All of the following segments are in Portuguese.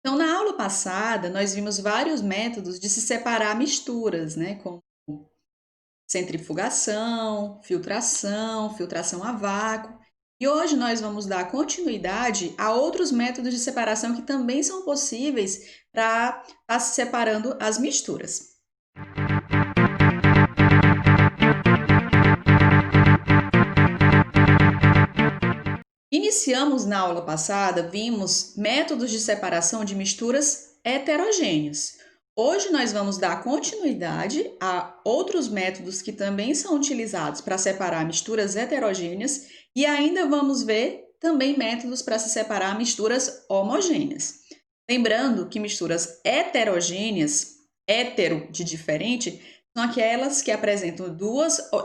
Então, na aula passada, nós vimos vários métodos de se separar misturas, né? Como centrifugação, filtração a vácuo. E hoje nós vamos dar continuidade a outros métodos de separação que também são possíveis para estar se separando as misturas. Iniciamos na aula passada, vimos métodos de separação de misturas heterogêneas. Hoje nós vamos dar continuidade a outros métodos que também são utilizados para separar misturas heterogêneas e ainda vamos ver também métodos para se separar misturas homogêneas. Lembrando que misturas heterogêneas, hétero de diferente, são aquelas que apresentam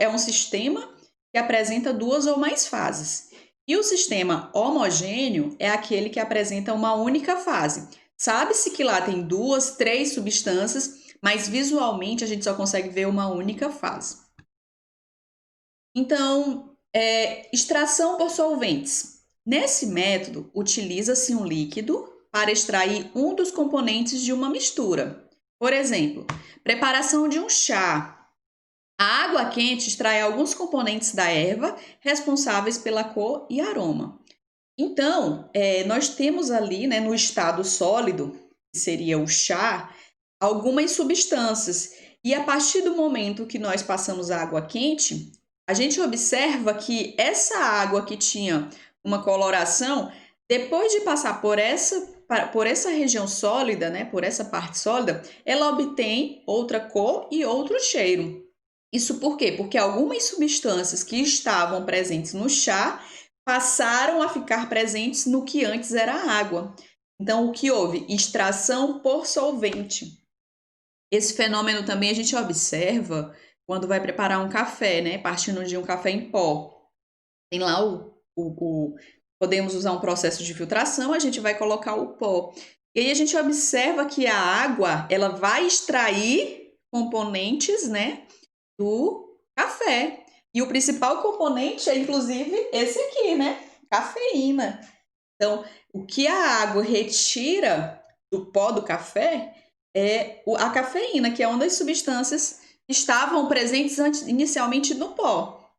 é um sistema que apresenta duas ou mais fases. E o sistema homogêneo é aquele que apresenta uma única fase. Sabe-se que lá tem duas, três substâncias, mas visualmente a gente só consegue ver uma única fase. Então, extração por solventes. Nesse método, utiliza-se um líquido para extrair um dos componentes de uma mistura. Por exemplo, preparação de um chá. A água quente extrai alguns componentes da erva responsáveis pela cor e aroma. Então, nós temos ali, né, no estado sólido, que seria o chá, algumas substâncias. E a partir do momento que nós passamos a água quente, a gente observa que essa água que tinha uma coloração, depois de passar por essa região sólida, né, por essa parte sólida, ela obtém outra cor e outro cheiro. Isso por quê? Porque algumas substâncias que estavam presentes no chá passaram a ficar presentes no que antes era a água. Então, o que houve? Extração por solvente. Esse fenômeno também a gente observa quando vai preparar um café, né? Partindo de um café em pó. Tem lá podemos usar um processo de filtração, a gente vai colocar o pó. E aí a gente observa que a água, ela vai extrair componentes, né, do café. E o principal componente é, inclusive, esse aqui, né? Cafeína. Então, o que a água retira do pó do café é a cafeína, que é uma das substâncias que estavam presentes inicialmente no pó.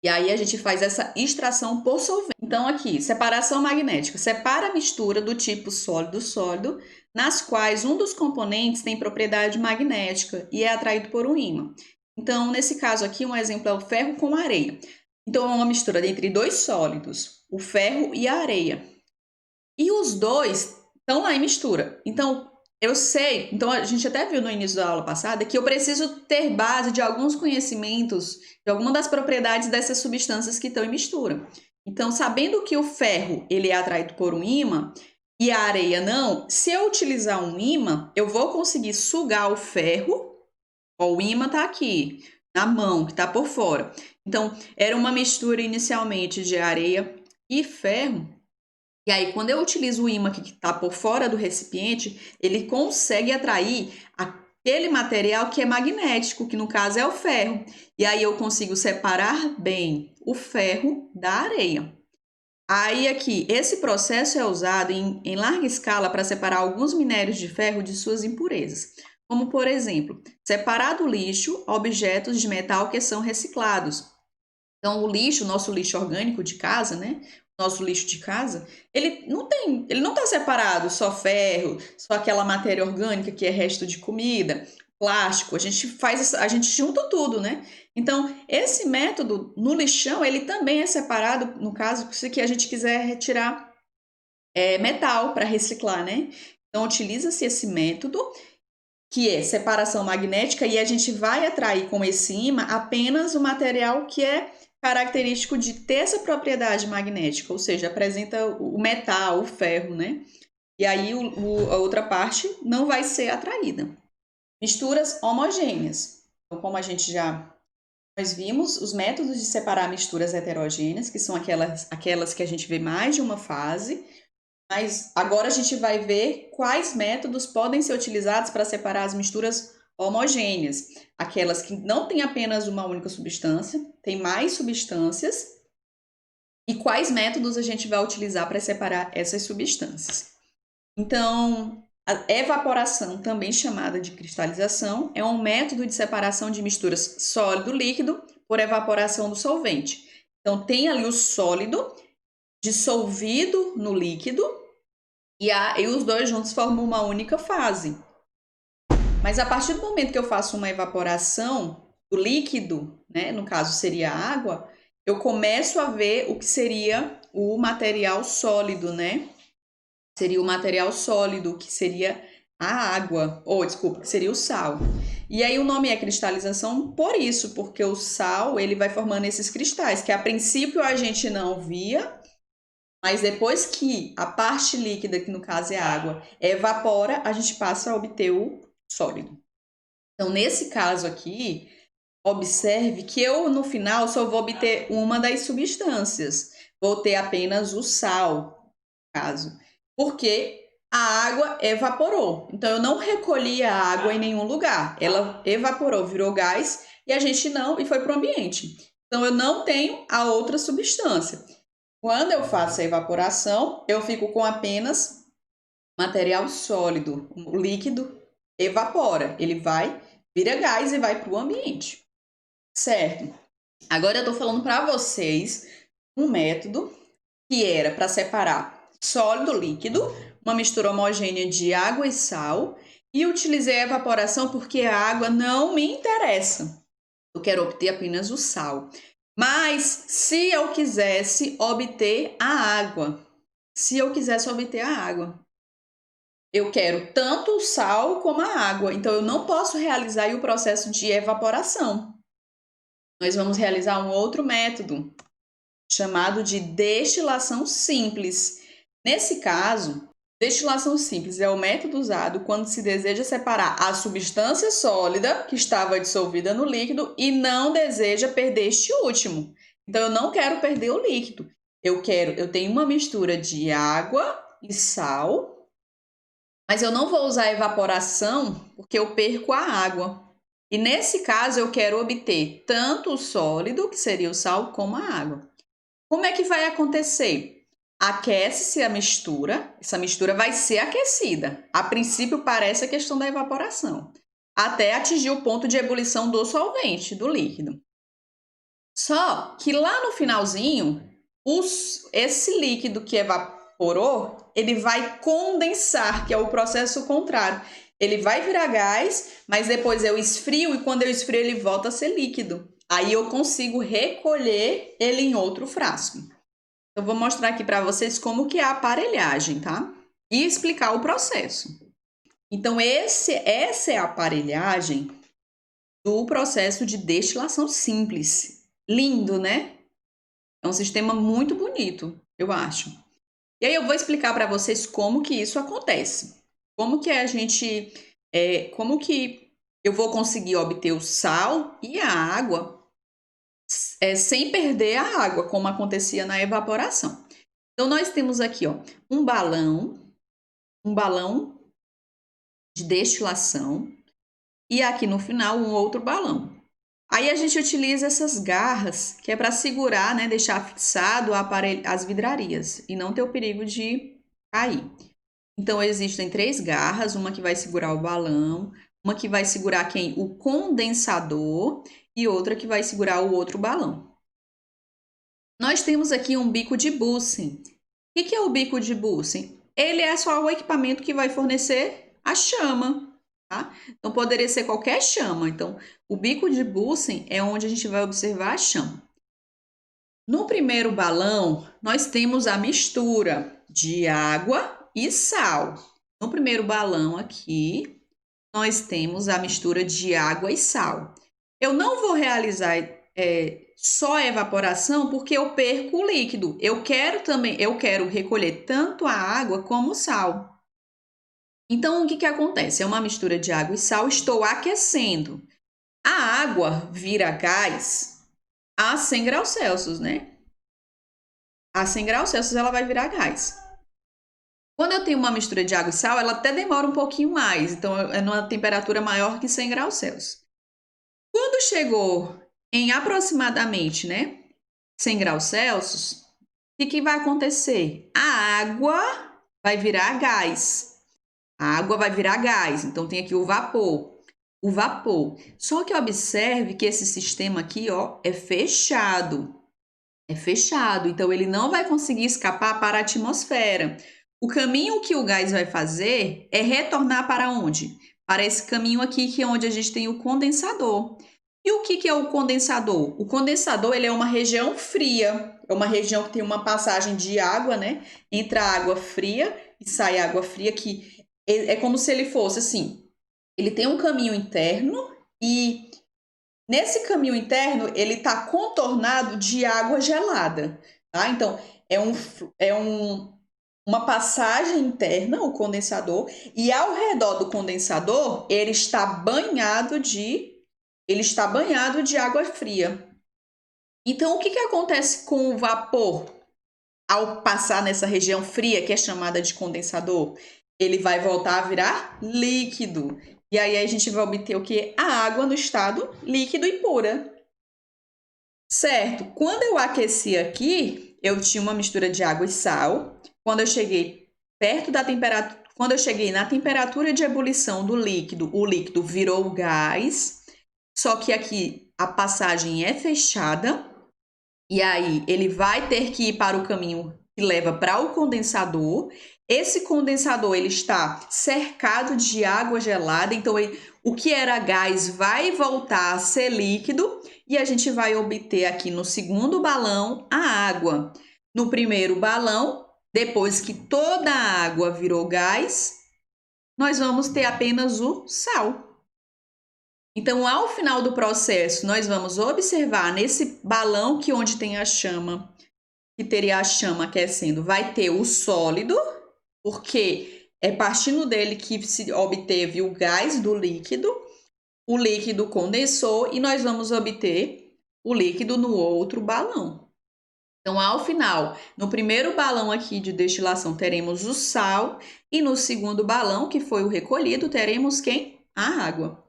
E aí a gente faz essa extração por solvente. Então, aqui, separação magnética. Separa a mistura do tipo sólido-sólido, nas quais um dos componentes tem propriedade magnética e é atraído por um ímã. Então, nesse caso aqui, um exemplo é o ferro com areia. Então, é uma mistura entre dois sólidos, o ferro e a areia. E os dois estão lá em mistura. Então, eu sei, então a gente até viu no início da aula passada que eu preciso ter base de alguns conhecimentos de alguma das propriedades dessas substâncias que estão em mistura. Então, sabendo que o ferro ele é atraído por um ímã e a areia não, se eu utilizar um ímã, eu vou conseguir sugar o ferro. Ó, o ímã está aqui, na mão, que está por fora. Então, era uma mistura inicialmente de areia e ferro. E aí, quando eu utilizo o ímã que está por fora do recipiente, ele consegue atrair aquele material que é magnético, que no caso é o ferro. E aí eu consigo separar bem o ferro da areia. Aí aqui, esse processo é usado em larga escala para separar alguns minérios de ferro de suas impurezas. Como, por exemplo, separar do lixo objetos de metal que são reciclados. Então, o lixo, nosso lixo orgânico de casa, né? Nosso lixo de casa, ele não está separado só ferro, só aquela matéria orgânica que é resto de comida, plástico. A gente junta tudo, né? Então, esse método no lixão, ele também é separado, no caso, se que a gente quiser retirar metal para reciclar, né? Então, utiliza-se esse método, que é separação magnética, e a gente vai atrair com esse ímã apenas o material que é característico de ter essa propriedade magnética, ou seja, apresenta o metal, o ferro, né? E aí a outra parte não vai ser atraída. Misturas homogêneas. Então, como a gente já nós vimos, os métodos de separar misturas heterogêneas, que são aquelas que a gente vê mais de uma fase, mas agora a gente vai ver quais métodos podem ser utilizados para separar as misturas homogêneas, aquelas que não têm apenas uma única substância, tem mais substâncias, e quais métodos a gente vai utilizar para separar essas substâncias. Então, a evaporação, também chamada de cristalização, é um método de separação de misturas sólido-líquido por evaporação do solvente. Então, tem ali o sólido dissolvido no líquido e os dois juntos formam uma única fase. Mas a partir do momento que eu faço uma evaporação do líquido, né, no caso seria a água, eu começo a ver o que seria o material sólido, né? Seria o material sólido, que seria a água, ou desculpa, que seria o sal. E aí o nome é cristalização por isso, porque o sal, ele vai formando esses cristais, que a princípio a gente não via, mas depois que a parte líquida, que no caso é a água, evapora, a gente passa a obter o sólido. Então, nesse caso aqui, observe que eu, no final, só vou obter uma das substâncias. Vou ter apenas o sal, no caso. Porque a água evaporou. Então, eu não recolhi a água em nenhum lugar. Ela evaporou, virou gás, e a gente não, e foi para o ambiente. Então, eu não tenho a outra substância. Quando eu faço a evaporação, eu fico com apenas material sólido. O líquido evapora, ele vai, vira gás e vai para o ambiente. Certo? Agora eu estou falando para vocês um método que era para separar sólido líquido, uma mistura homogênea de água e sal, e utilizei a evaporação porque a água não me interessa. Eu quero obter apenas o sal. Mas se eu quisesse obter a água, eu quero tanto o sal como a água. Então eu não posso realizar o processo de evaporação. Nós vamos realizar um outro método chamado de destilação simples. Nesse caso, destilação simples é o método usado quando se deseja separar a substância sólida que estava dissolvida no líquido e não deseja perder este último. Então, eu não quero perder o líquido. Eu tenho uma mistura de água e sal, mas eu não vou usar evaporação porque eu perco a água. E nesse caso, eu quero obter tanto o sólido, que seria o sal, como a água. Como é que vai acontecer? Aquece-se a mistura, essa mistura vai ser aquecida. A princípio parece a questão da evaporação, até atingir o ponto de ebulição do solvente, do líquido. Só que lá no finalzinho, esse líquido que evaporou, ele vai condensar, que é o processo contrário. Ele vai virar gás, mas depois eu esfrio e quando eu esfrio ele volta a ser líquido. Aí eu consigo recolher ele em outro frasco. Eu vou mostrar aqui para vocês como que é a aparelhagem, tá? E explicar o processo. Então, essa é a aparelhagem do processo de destilação simples. Lindo, né? É um sistema muito bonito, eu acho. E aí eu vou explicar para vocês como que isso acontece. Como que como que eu vou conseguir obter o sal e a água sem perder a água, como acontecia na evaporação. Então, nós temos aqui, ó, um balão de destilação e aqui no final um outro balão. Aí a gente utiliza essas garras que é para segurar, né, deixar fixado as vidrarias e não ter o perigo de cair. Então existem 3 garras, uma que vai segurar o balão, uma que vai segurar o condensador e outra que vai segurar o outro balão. Nós temos aqui um bico de Bunsen. O que é o bico de Bunsen? Ele é só o equipamento que vai fornecer a chama, tá? Então, poderia ser qualquer chama. Então, o bico de Bunsen é onde a gente vai observar a chama. No primeiro balão, nós temos a mistura de água e sal. No primeiro balão aqui, nós temos a mistura de água e sal. Eu não vou realizar só a evaporação porque eu perco o líquido. Eu quero recolher tanto a água como o sal. Então, o que acontece? É uma mistura de água e sal, estou aquecendo. A água vira gás a 100 graus Celsius, né? A 100 graus Celsius ela vai virar gás. Quando eu tenho uma mistura de água e sal, ela até demora um pouquinho mais, então é numa temperatura maior que 100 graus Celsius. Quando chegou em aproximadamente, né, 100 graus Celsius, o que vai acontecer? A água vai virar gás. A água vai virar gás. Então, tem aqui o vapor. O vapor. Só que observe que esse sistema aqui, ó, é fechado. É fechado. Então, ele não vai conseguir escapar para a atmosfera. O caminho que o gás vai fazer é retornar para onde? Para esse caminho aqui, que é onde a gente tem o condensador. E o que é o condensador? O condensador, ele é uma região fria. É uma região que tem uma passagem de água, né? Entra água fria e sai água fria, que é como se ele fosse assim. Ele tem um caminho interno e nesse caminho interno ele está contornado de água gelada, tá? Então uma passagem interna, o condensador, e ao redor do condensador ele está banhado de água fria. Então, o que acontece com o vapor ao passar nessa região fria, que é chamada de condensador? Ele vai voltar a virar líquido. E aí a gente vai obter o quê? A água no estado líquido e pura. Certo? Quando eu aqueci aqui, eu tinha uma mistura de água e sal. Quando eu cheguei perto da temperatura, quando eu cheguei na temperatura de ebulição do líquido, o líquido virou gás. Só que aqui a passagem é fechada. E aí ele vai ter que ir para o caminho que leva para o condensador. Esse condensador ele está cercado de água gelada, então o que era gás vai voltar a ser líquido e a gente vai obter aqui no segundo balão a água. No primeiro balão, depois que toda a água virou gás, nós vamos ter apenas o sal. Então, ao final do processo, nós vamos observar nesse balão que onde tem a chama, que teria a chama aquecendo, vai ter o sólido, porque é partindo dele que se obteve o gás do líquido, o líquido condensou e nós vamos obter o líquido no outro balão. Então, ao final, no primeiro balão aqui de destilação, teremos o sal e no segundo balão, que foi o recolhido, teremos quem? A água.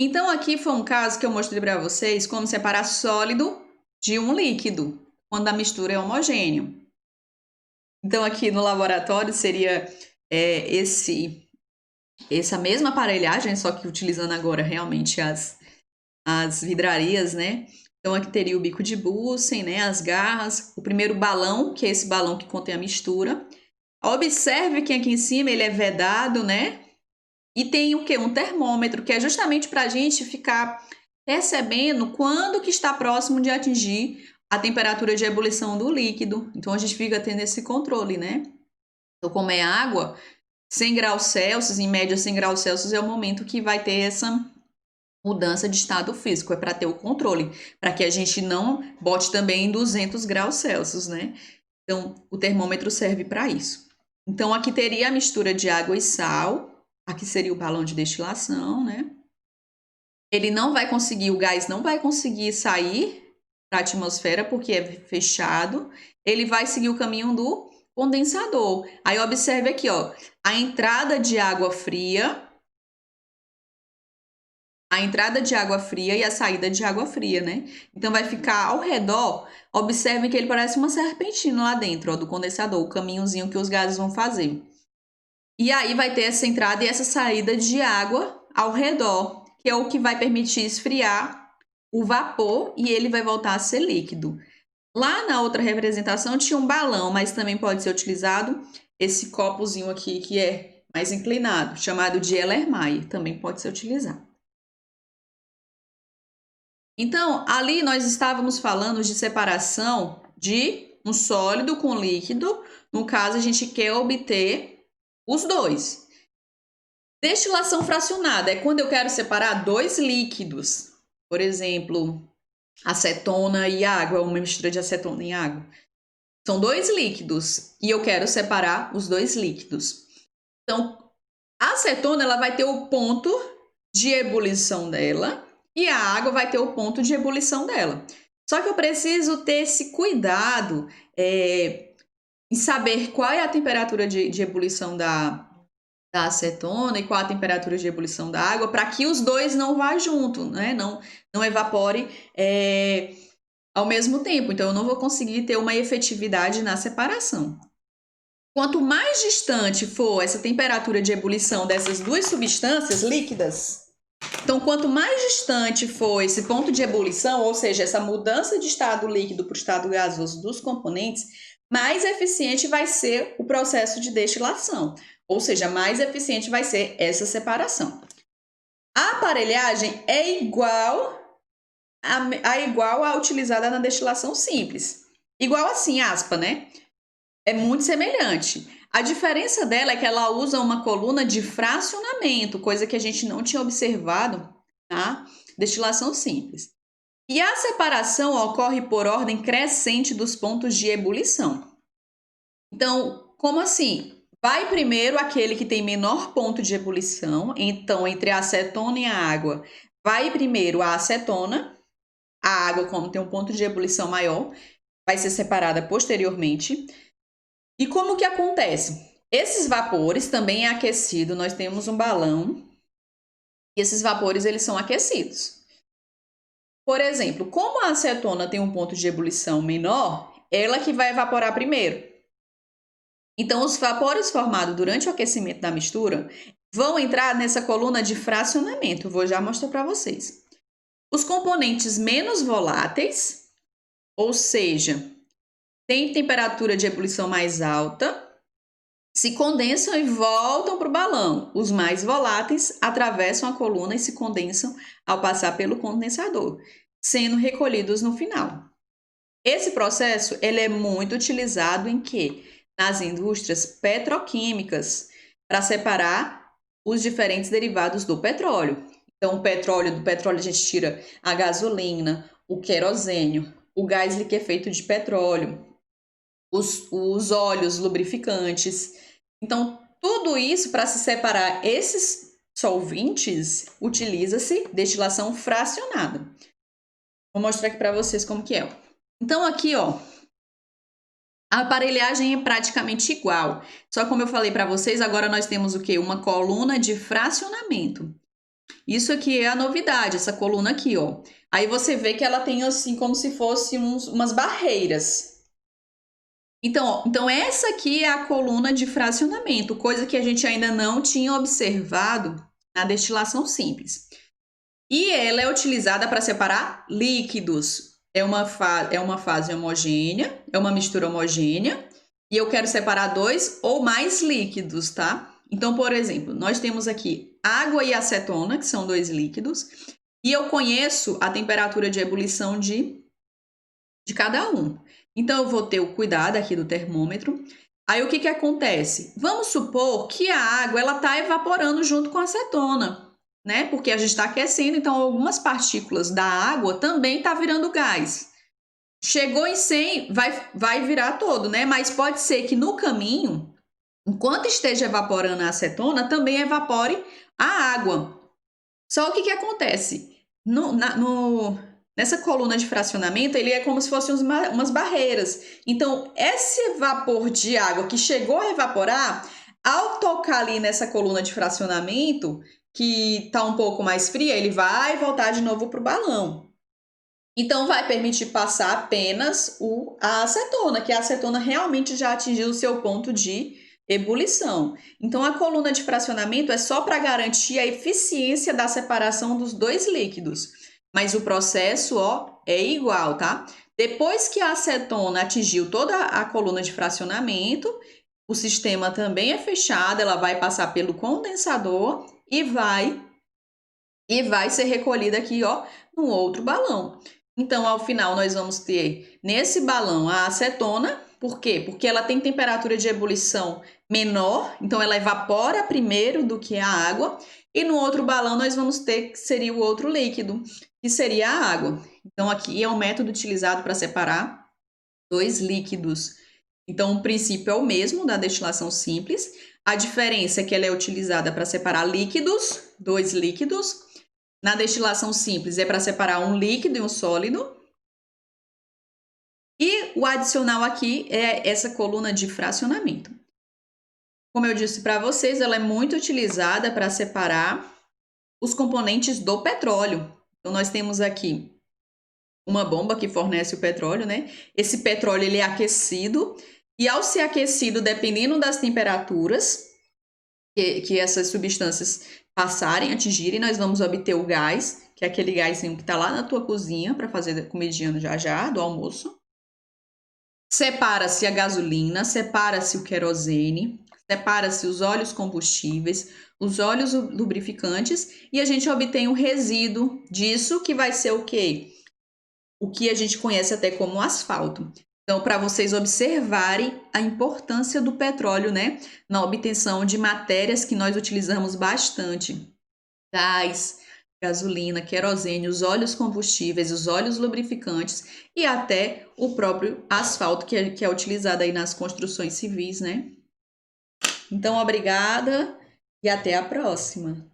Então, aqui foi um caso que eu mostrei para vocês como separar sólido de um líquido, quando a mistura é homogênea. Então, aqui no laboratório seria essa mesma aparelhagem, só que utilizando agora realmente as vidrarias, né? Então, aqui teria o bico de Bunsen, né? As garras, o primeiro balão, que é esse balão que contém a mistura. Observe que aqui em cima ele é vedado, né? E tem o quê? Um termômetro, que é justamente para a gente ficar percebendo quando que está próximo de atingir a temperatura de ebulição do líquido. Então, a gente fica tendo esse controle, né? Então, como é água, 100 graus Celsius, em média 100 graus Celsius é o momento que vai ter essa mudança de estado físico. É para ter o controle, para que a gente não bote também em 200 graus Celsius, né? Então, o termômetro serve para isso. Então, aqui teria a mistura de água e sal. Aqui seria o balão de destilação, né? Ele não vai conseguir, o gás não vai conseguir sair para a atmosfera porque é fechado. Ele vai seguir o caminho do condensador. Aí observe aqui, ó, a entrada de água fria e a saída de água fria, né? Então vai ficar ao redor. Observe que ele parece uma serpentina lá dentro, ó, do condensador, o caminhozinho que os gases vão fazer. E aí vai ter essa entrada e essa saída de água ao redor, que é o que vai permitir esfriar o vapor e ele vai voltar a ser líquido. Lá na outra representação tinha um balão, mas também pode ser utilizado esse copozinho aqui que é mais inclinado, chamado de Erlenmeyer, também pode ser utilizado. Então, ali nós estávamos falando de separação de um sólido com líquido. No caso, a gente quer obter os dois. Destilação fracionada é quando eu quero separar dois líquidos. Por exemplo, acetona e água, uma mistura de acetona e água. São dois líquidos e eu quero separar os dois líquidos. Então, a acetona ela vai ter o ponto de ebulição dela e a água vai ter o ponto de ebulição dela. Só que eu preciso ter esse cuidado em saber qual é a temperatura de ebulição da acetona e qual a temperatura de ebulição da água, para que os dois não vá junto, né? Não evapore ao mesmo tempo. Então, eu não vou conseguir ter uma efetividade na separação. Quanto mais distante for essa temperatura de ebulição dessas duas substâncias líquidas, então quanto mais distante for esse ponto de ebulição, ou seja, essa mudança de estado líquido para o estado gasoso dos componentes, mais eficiente vai ser o processo de destilação, ou seja, mais eficiente vai ser essa separação. A aparelhagem é igual à utilizada na destilação simples. Igual assim, aspa, né? É muito semelhante. A diferença dela é que ela usa uma coluna de fracionamento, coisa que a gente não tinha observado na destilação simples. E a separação ocorre por ordem crescente dos pontos de ebulição. Então, como assim? Vai primeiro aquele que tem menor ponto de ebulição, então entre a acetona e a água, vai primeiro a acetona. A água, como tem um ponto de ebulição maior, vai ser separada posteriormente. E como que acontece? Esses vapores também é aquecido, nós temos um balão, e esses vapores eles são aquecidos. Por exemplo, como a acetona tem um ponto de ebulição menor, ela que vai evaporar primeiro. Então, os vapores formados durante o aquecimento da mistura vão entrar nessa coluna de fracionamento. Vou já mostrar para vocês. Os componentes menos voláteis, ou seja, tem temperatura de ebulição mais alta, se condensam e voltam para o balão. Os mais voláteis atravessam a coluna e se condensam ao passar pelo condensador, sendo recolhidos no final. Esse processo ele é muito utilizado em quê? Nas indústrias petroquímicas, para separar os diferentes derivados do petróleo. Então, do petróleo a gente tira a gasolina, o querosênio, o gás liquefeito de petróleo, os óleos lubrificantes. Então, tudo isso para se separar esses solventes, utiliza-se destilação fracionada. Vou mostrar aqui para vocês como que é. Então, aqui, ó, a aparelhagem é praticamente igual. Só como eu falei para vocês, agora nós temos o quê? Uma coluna de fracionamento. Isso aqui é a novidade, essa coluna aqui, ó. Aí você vê que ela tem assim como se fosse umas barreiras. Então, essa aqui é a coluna de fracionamento, coisa que a gente ainda não tinha observado na destilação simples. E ela é utilizada para separar líquidos. É uma fase homogênea, é uma mistura homogênea, e eu quero separar dois ou mais líquidos, tá? Então, por exemplo, nós temos aqui água e acetona, que são dois líquidos, e eu conheço a temperatura de ebulição de cada um. Então, eu vou ter o cuidado aqui do termômetro. Aí, o que que acontece? Vamos supor que a água ela está evaporando junto com a acetona, né? Porque a gente está aquecendo, então algumas partículas da água também tá virando gás. Chegou em 100, vai virar todo, né? Mas pode ser que no caminho, enquanto esteja evaporando a acetona, também evapore a água. Só o que que acontece? Nessa coluna de fracionamento, ele é como se fossem umas barreiras. Então, esse vapor de água que chegou a evaporar, ao tocar ali nessa coluna de fracionamento, que está um pouco mais fria, ele vai voltar de novo para o balão. Então, vai permitir passar apenas a acetona, que a acetona realmente já atingiu o seu ponto de ebulição. Então, a coluna de fracionamento é só para garantir a eficiência da separação dos dois líquidos. Mas o processo, ó, é igual, tá? Depois que a acetona atingiu toda a coluna de fracionamento, o sistema também é fechado, ela vai passar pelo condensador e vai ser recolhida aqui, ó, no outro balão. Então, ao final, nós vamos ter nesse balão a acetona. Por quê? Porque ela tem temperatura de ebulição menor, então ela evapora primeiro do que a água. E no outro balão, nós vamos ter que seria o outro líquido, que seria a água. Então, aqui é um método utilizado para separar dois líquidos. Então, o princípio é o mesmo da destilação simples. A diferença é que ela é utilizada para separar líquidos, dois líquidos. Na destilação simples é para separar um líquido e um sólido. E o adicional aqui é essa coluna de fracionamento. Como eu disse para vocês, ela é muito utilizada para separar os componentes do petróleo. Então, nós temos aqui uma bomba que fornece o petróleo, né? Esse petróleo ele é aquecido E ao ser aquecido, dependendo das temperaturas que essas substâncias passarem, atingirem, nós vamos obter o gás, que é aquele gásinho que está lá na tua cozinha para fazer comidinha já já, do almoço. Separa-se a gasolina, separa-se o querosene, separa-se os óleos combustíveis, os óleos lubrificantes e a gente obtém o resíduo disso que vai ser o quê? O que a gente conhece até como asfalto. Então, para vocês observarem a importância do petróleo, né, na obtenção de matérias que nós utilizamos bastante. Gás, gasolina, querosene, os óleos combustíveis, os óleos lubrificantes e até o próprio asfalto que é utilizado aí nas construções civis, né? Então, obrigada e até a próxima.